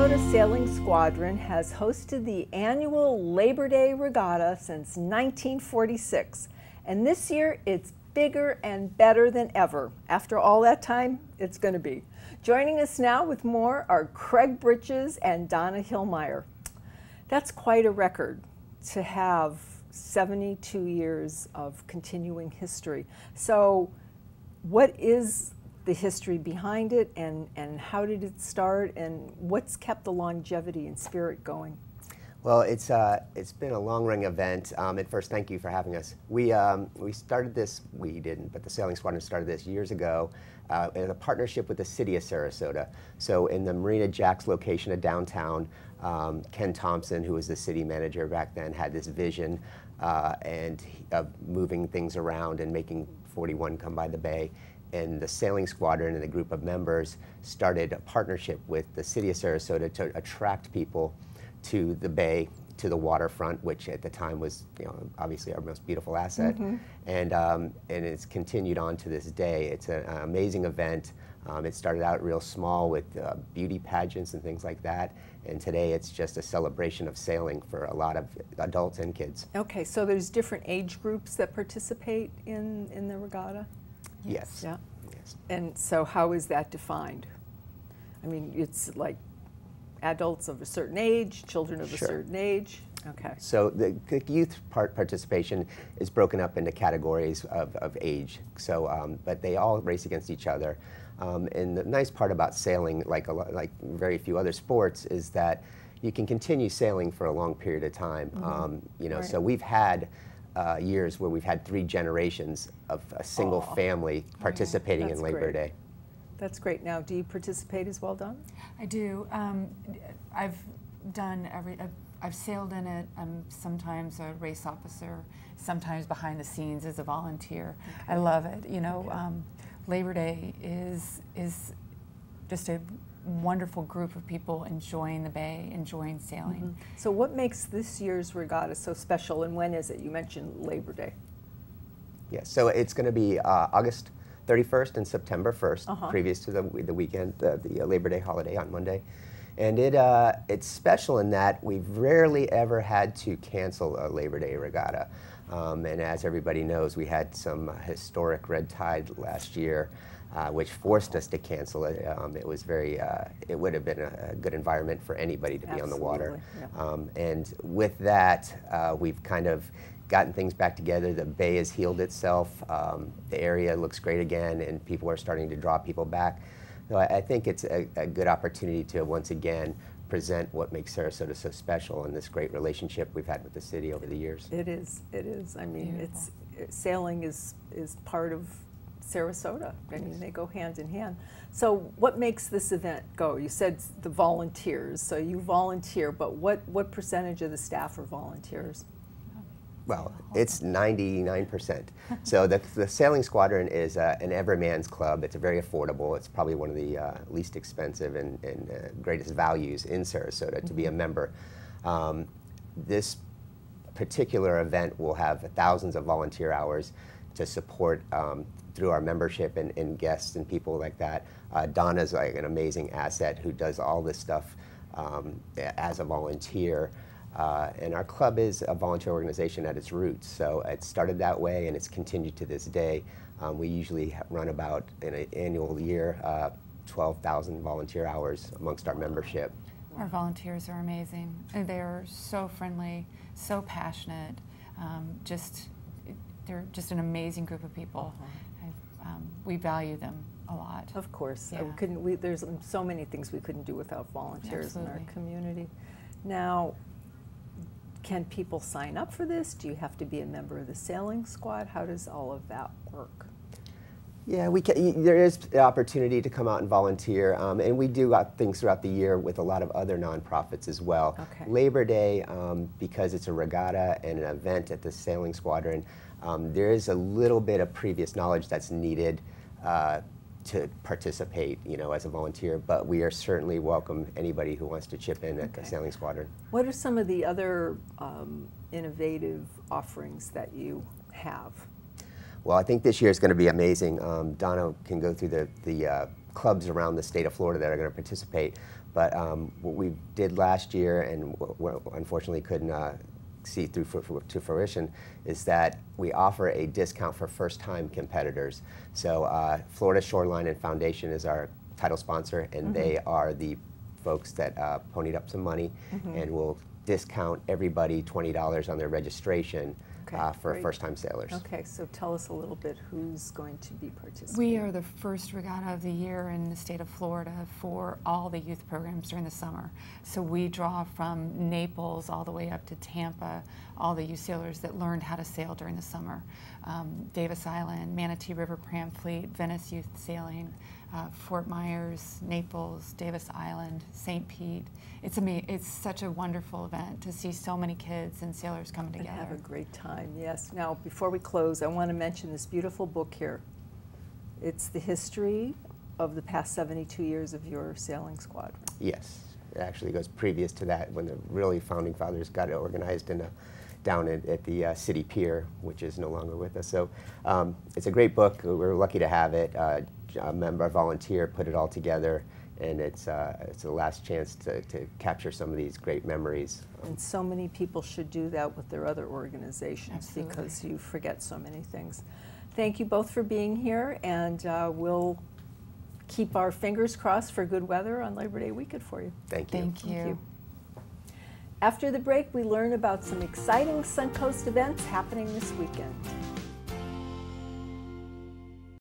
Sarasota Sailing Squadron has hosted the annual Labor Day Regatta since 1946, and this year it's bigger and better than ever. After all that time, it's going to be. Joining us now with more are Craig Britches and Donna Hillmeyer. That's quite a record to have 72 years of continuing history. So what is the history behind it, and how did it start, and what's kept the longevity and spirit going? Well, it's been a long-running event. At first, thank you for having us. We started this, we didn't, but the Sailing Squadron started this years ago in a partnership with the city of Sarasota. So in the Marina Jacks location of downtown, Ken Thompson, who was the city manager back then, had this vision of moving things around and making 41 come by the bay. And the Sailing Squadron and a group of members started a partnership with the city of Sarasota to attract people to the bay, to the waterfront, which at the time was, obviously our most beautiful asset. Mm-hmm. And it's continued on to this day. It's an amazing event. It started out real small with beauty pageants and things like that. And today it's just a celebration of sailing for a lot of adults and kids. Okay, so there's different age groups that participate in the regatta? Yes. Yeah. Yes. And so how is that defined? I mean, it's like adults of a certain age, children of Sure. a certain age? Okay. So the youth participation is broken up into categories of age. So, but they all race against each other. And the nice part about sailing, like very few other sports, is that you can continue sailing for a long period of time. Mm-hmm. Right. So we've had years where we've had 3 generations of a single family participating in Labor Day. That's great. Now, do you participate as well, Don? I do. I've done I've sailed in it. I'm sometimes a race officer, sometimes behind the scenes as a volunteer. Okay. I love it. Labor Day is just a wonderful group of people enjoying the bay, enjoying sailing. Mm-hmm. So what makes this year's regatta so special, and when is it? You mentioned Labor Day. Yes, so it's going to be August 31st and September 1st, previous to the weekend, the Labor Day holiday on Monday. And it's special in that we've rarely ever had to cancel a Labor Day regatta. And as everybody knows, we had some historic red tide last year, which forced us to cancel it. It was it would have been a good environment for anybody to be on the water. Yeah. And with that, we've kind of gotten things back together. The bay has healed itself. The area looks great again, and people are starting to draw people back. So I think it's a good opportunity to once again present what makes Sarasota so special and this great relationship we've had with the city over the years. It is. It is. I mean, sailing is part of Sarasota. I mean, they go hand in hand. So what makes this event go? You said the volunteers, so you volunteer, but what percentage of the staff are volunteers? Well, it's 99%. So the Sailing Squadron is an everyman's club. It's very affordable. It's probably one of the least expensive and greatest values in Sarasota to be a member. This particular event will have thousands of volunteer hours to support through our membership and guests and people like that. Donna's like an amazing asset who does all this stuff as a volunteer. And our club is a volunteer organization at its roots, so it started that way and it's continued to this day. We usually run about, in an annual year, 12,000 volunteer hours amongst our membership. Our volunteers are amazing. They're so friendly, so passionate. They're just an amazing group of people. We value them a lot. Of course. Yeah. There's so many things we couldn't do without volunteers in our Absolutely. community. Now, can people sign up for this? Do you have to be a member of the sailing squad? How does all of that work? Yeah, there is the opportunity to come out and volunteer, and we do things throughout the year with a lot of other nonprofits as well. Okay. Labor Day, because it's a regatta and an event at the Sailing Squadron, there is a little bit of previous knowledge that's needed to participate, as a volunteer, but we are certainly welcome anybody who wants to chip in at the Sailing Squadron. What are some of the other innovative offerings that you have? Well, I think this year is going to be amazing. Donna can go through the clubs around the state of Florida that are going to participate, But what we did last year, and what unfortunately couldn't see through to fruition, is that we offer a discount for first-time competitors. So Florida Shoreline and Foundation is our title sponsor, and they are the folks that ponied up some money and will discount everybody $20 on their registration for first-time sailors. Okay, so tell us a little bit who's going to be participating. We are the first regatta of the year in the state of Florida for all the youth programs during the summer. So we draw from Naples all the way up to Tampa, all the youth sailors that learned how to sail during the summer. Davis Island, Manatee River Pram Fleet, Venice Youth Sailing, Fort Myers, Naples, Davis Island, St. Pete. It's such a wonderful event to see so many kids and sailors coming together. And have a great time, yes. Now, before we close, I want to mention this beautiful book here. It's the history of the past 72 years of your sailing squadron. Yes, it actually goes previous to that, when the really founding fathers got it organized in down at the city pier, which is no longer with us. So it's a great book. We're lucky to have it. A member, a volunteer, put it all together, and it's the last chance to capture some of these great memories. And so many people should do that with their other organizations. Absolutely. Because you forget so many things. Thank you both for being here, and we'll keep our fingers crossed for good weather on Labor Day weekend for you. Thank you. Thank you. After the break, we learn about some exciting Suncoast events happening this weekend.